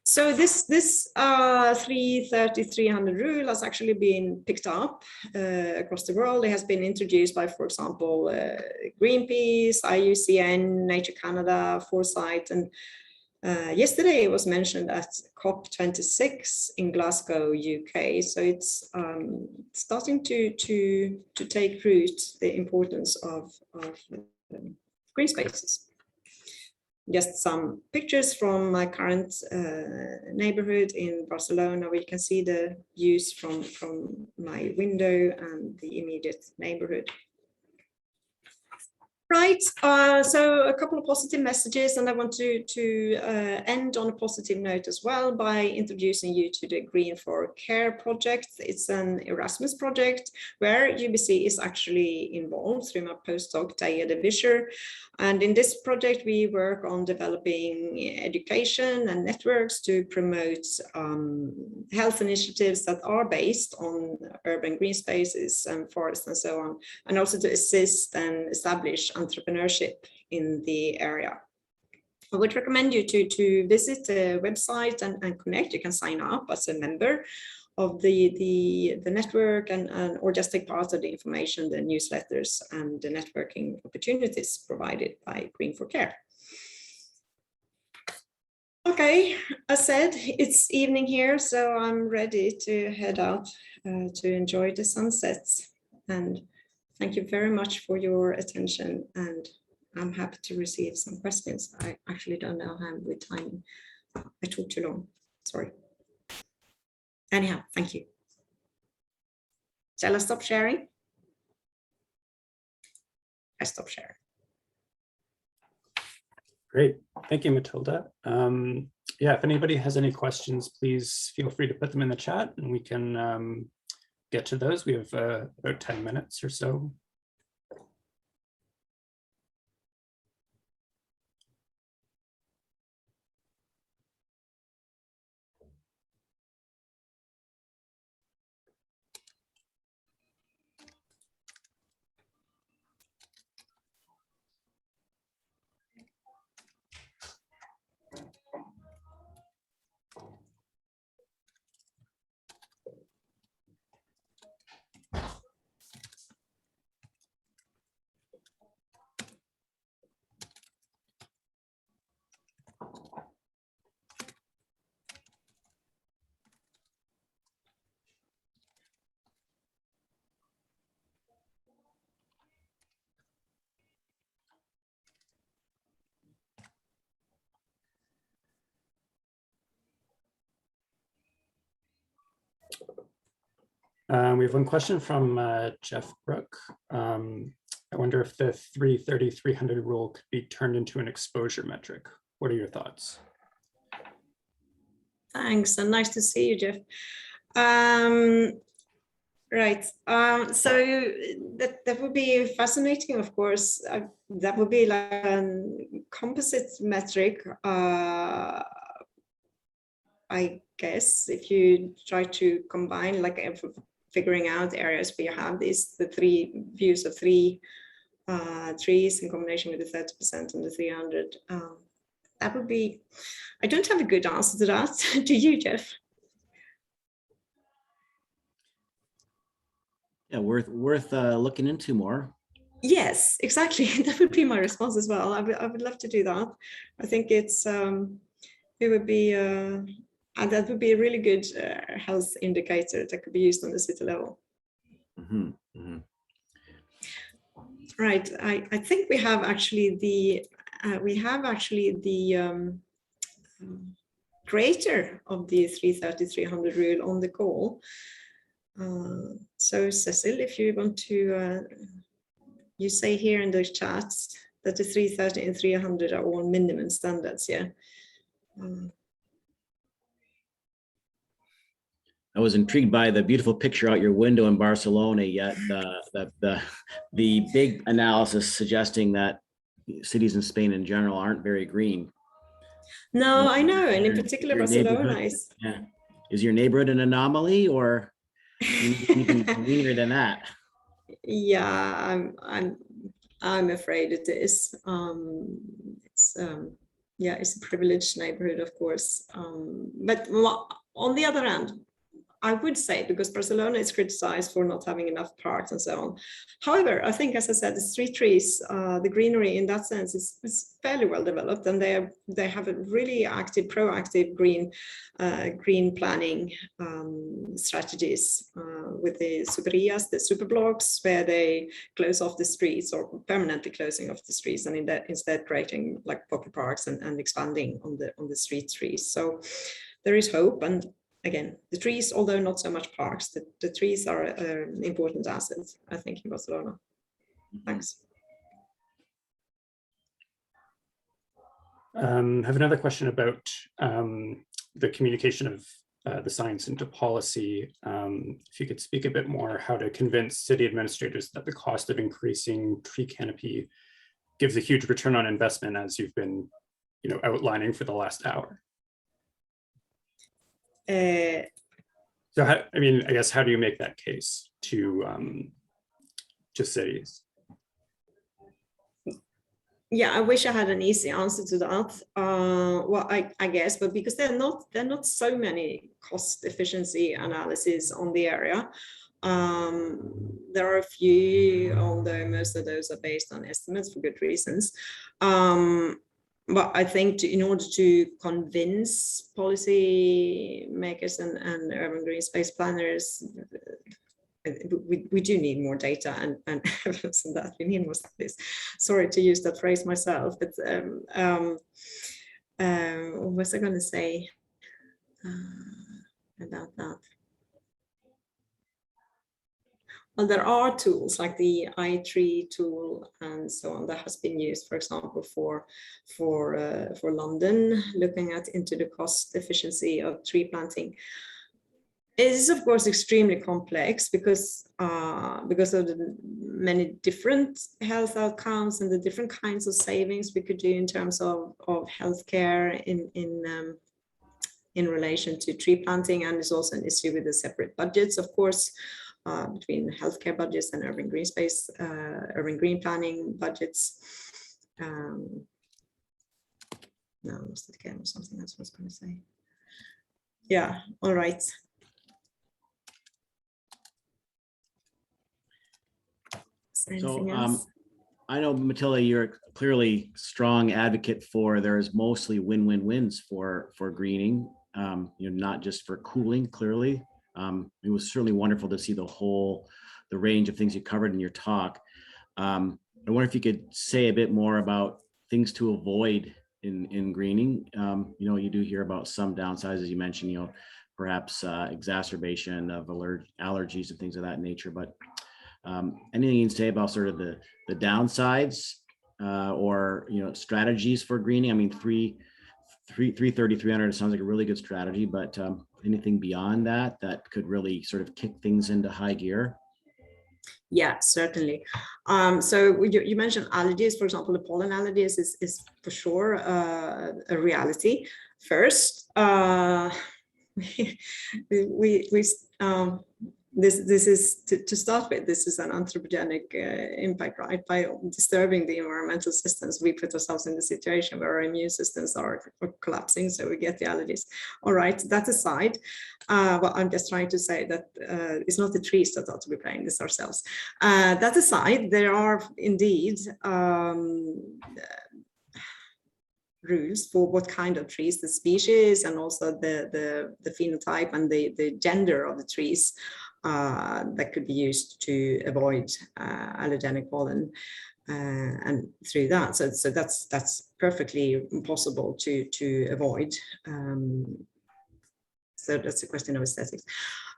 So this 3-30-300 rule has actually been picked up across the world. It has been introduced by, for example, Greenpeace, IUCN, Nature Canada, Foresight, and yesterday it was mentioned at COP26 in Glasgow, UK. So it's starting to take root, the importance of green spaces. just some pictures from my current neighborhood in Barcelona, where you can see the views from my window and the immediate neighborhood. Right, so a couple of positive messages, and I want to end on a positive note as well by introducing you to the Green for Care project. It's an Erasmus project where UBC is actually involved through my postdoc, Taya de Vischer. And in this project, we work on developing education and networks to promote health initiatives that are based on urban green spaces and forests and so on, and also to assist and establish entrepreneurship in the area. I would recommend you to visit the website and connect. You can sign up as a member of the network and or just take part of the information, the newsletters and the networking opportunities provided by Green for Care. Okay, as said, it's evening here, so I'm ready to head out to enjoy the sunsets. And thank you very much for your attention, and I'm happy to receive some questions. I actually don't know how with timing. I talked too long, sorry. Anyhow, thank you. Shall I stop sharing? I stop sharing. Great, thank you, Matilda. Yeah, if anybody has any questions, please feel free to put them in the chat and we can get to those. We have about 10 minutes or so. We have one question from Jeff Brook. I wonder if the 330-300 rule could be turned into an exposure metric. What are your thoughts? Thanks, and nice to see you, Jeff. Right, so that would be fascinating, of course. That would be like a composite metric, I guess, if you try to combine, like figuring out areas where you have the three views of three trees in combination with the 30% and the 300. That would be, I don't have a good answer to that. Do you, Jeff? Yeah, worth looking into more. Yes, exactly. That would be my response as well. I would love to do that. I think it's it would be and that would be a really good health indicator that could be used on the city level. Mm-hmm, mm-hmm. Right. I think we have actually the creator of the 330-300 rule on the call. So Cecil, if you want to, you say here in the chat that the 330 and 300 are all minimum standards, yeah. I was intrigued by the beautiful picture out your window in Barcelona, yet the big analysis suggesting that cities in Spain in general aren't very green. No, I know, and in particular Barcelona is. Yeah. Is your neighborhood an anomaly, or even greener than that? Yeah, I'm afraid it is. Yeah, it's a privileged neighborhood, of course. But on the other hand, I would say, because Barcelona is criticized for not having enough parks and so on. However, I think, as I said, the street trees, the greenery in that sense is fairly well developed, and they have a really active, proactive green planning strategies with the superias, the super blocks, where they close off the streets or permanently closing off the streets, and instead creating like pocket parks and expanding on the street trees. So there is hope. And again, the trees, although not so much parks, the trees are an important asset, I think, in Barcelona. Thanks. I have another question about the communication of the science into policy. If you could speak a bit more how to convince city administrators that the cost of increasing tree canopy gives a huge return on investment, as you've been, outlining for the last hour. So, I guess, how do you make that case to cities? Yeah, I wish I had an easy answer to that. Well, I guess, but because there are not so many cost efficiency analyses on the area. There are a few, although most of those are based on estimates for good reasons. But I think in order to convince policy makers and urban green space planners, we do need more data and evidence on that. We need more studies. Sorry to use that phrase myself, but what was I going to say about that? Well, there are tools like the iTree tool and so on that has been used, for example, for London, looking into the cost efficiency of tree planting. It is, of course, extremely complex because of the many different health outcomes and the different kinds of savings we could do in terms of healthcare in relation to tree planting, and it's also an issue with the separate budgets, of course. Between healthcare budgets and urban green space, urban green planning budgets. No, I lost it again, or something else I was going to say. Yeah, all right. So I know, Matilda, you're clearly strong advocate for there's mostly win-win-wins for greening, not just for cooling, clearly. It was certainly wonderful to see the range of things you covered in your talk. I wonder if you could say a bit more about things to avoid in greening. You do hear about some downsides, as you mentioned, perhaps exacerbation of allergies and things of that nature. But anything you can say about sort of the downsides or strategies for greening? I mean, 330, 300 sounds like a really good strategy, but anything beyond that could really sort of kick things into high gear? Yeah, certainly. So you mentioned allergies, for example. The pollen allergies is for sure a reality. First, this is to start with. This is an anthropogenic impact, right? By disturbing the environmental systems, we put ourselves in the situation where our immune systems are collapsing, so we get the allergies. All right, that aside, well, I'm just trying to say that it's not the trees that ought to be playing this ourselves. That aside, there are indeed rules for what kind of trees, the species, and also the phenotype and the gender of the trees that could be used to avoid allergenic pollen, and through that. So that's perfectly possible to avoid. So that's a question of aesthetics.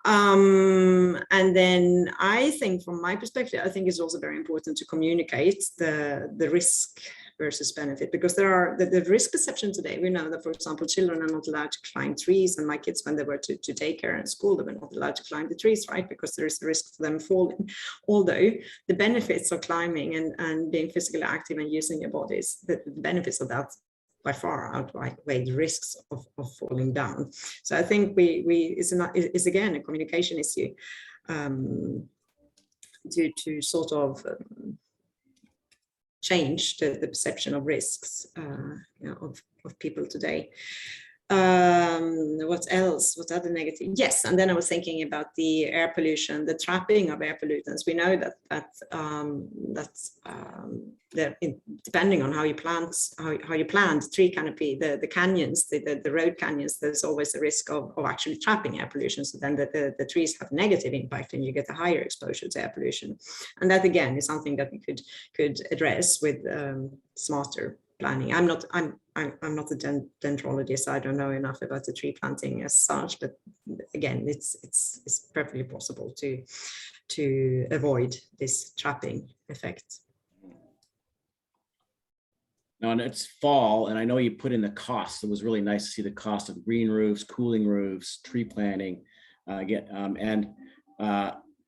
And then I think, from my perspective, I think it's also very important to communicate the risk versus benefit, because there are the risk perception today. We know that, for example, children are not allowed to climb trees, and my kids, when they were to daycare and school, they were not allowed to climb the trees, right? Because there is a risk for them falling. Although the benefits of climbing and being physically active and using your bodies, the benefits of that by far outweigh the risks of falling down. So I think it's again a communication issue to sort of change the perception of risks of people today. What else? What other negative? Yes, and then I was thinking about the air pollution, the trapping of air pollutants. We know depending on how you plant, how you plant tree canopy, the canyons, the road canyons, there's always a risk of actually trapping air pollution. So then the trees have negative impact, and you get a higher exposure to air pollution. And that again is something that we could address with smarter planning. I'm not a dendrologist. I don't know enough about the tree planting as such, but again, it's perfectly possible to avoid this trapping effect. Now, and it's fall, and I know you put in the cost. It was really nice to see the cost of green roofs, cooling roofs, tree planting.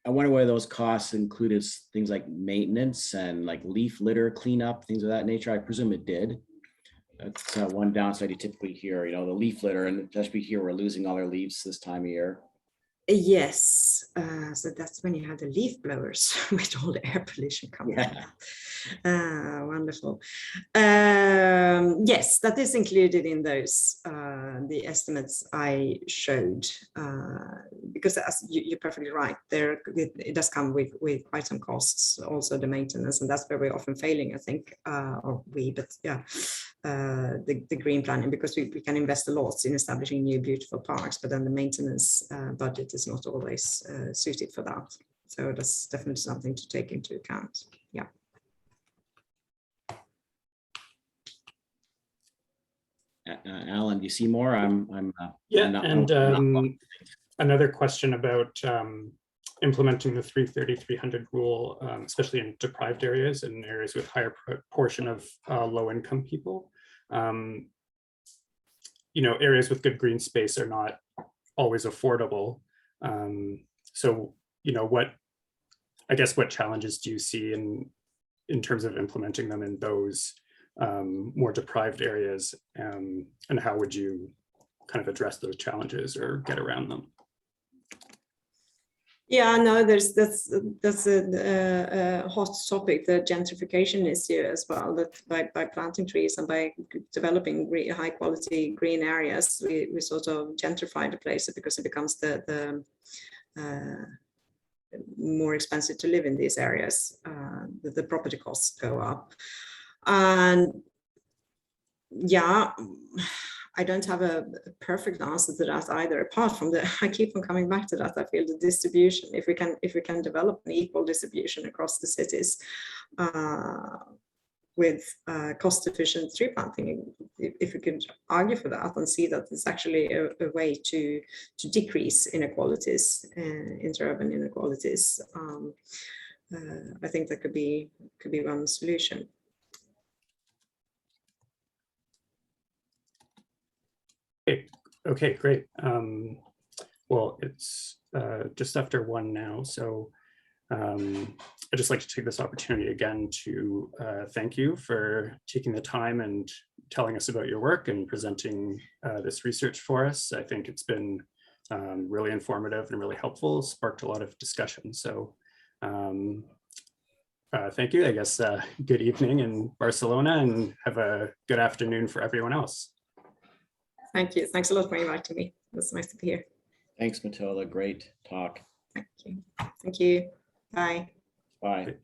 I wonder whether those costs included things like maintenance and like leaf litter cleanup, things of that nature. I presume it did. That's one downside you typically hear, the leaf litter, and especially here we're losing all our leaves this time of year. Yes, so that's when you have the leaf blowers with all the air pollution coming out. Wonderful. Yes, that is included in those, the estimates I showed, because as you're perfectly right, it does come with quite some costs, also the maintenance, and that's where we're often failing, I think, the green planning, because we can invest a lot in establishing new beautiful parks, but then the maintenance budget is not always suited for that. So that's definitely something to take into account. Yeah. Alan, do you see more? Another question about implementing the 330-300 rule, especially in deprived areas and areas with higher proportion of low-income people. Areas with good green space are not always affordable. So, what challenges do you see in terms of implementing them in those more deprived areas, and how would you kind of address those challenges or get around them? Yeah, no, that's a hot topic, the gentrification issue as well, that by planting trees and by developing high quality green areas, we sort of gentrify the place because it becomes the more expensive to live in these areas. The property costs go up. And yeah, I don't have a perfect answer to that either, apart from I keep on coming back to that. I feel the distribution, if we can develop an equal distribution across the cities with cost-efficient tree planting, if we could argue for that and see that it's actually a way to decrease inequalities, inter-urban inequalities, I think that could be one solution. Okay, great. Well, it's just after 1 now, so I'd just like to take this opportunity again to thank you for taking the time and telling us about your work and presenting this research for us. I think it's been really informative and really helpful, sparked a lot of discussion. So thank you. I guess good evening in Barcelona, and have a good afternoon for everyone else. Thank you. Thanks a lot for inviting me. It was nice to be here. Thanks, Matilda. Great talk. Thank you. Thank you. Bye. Bye.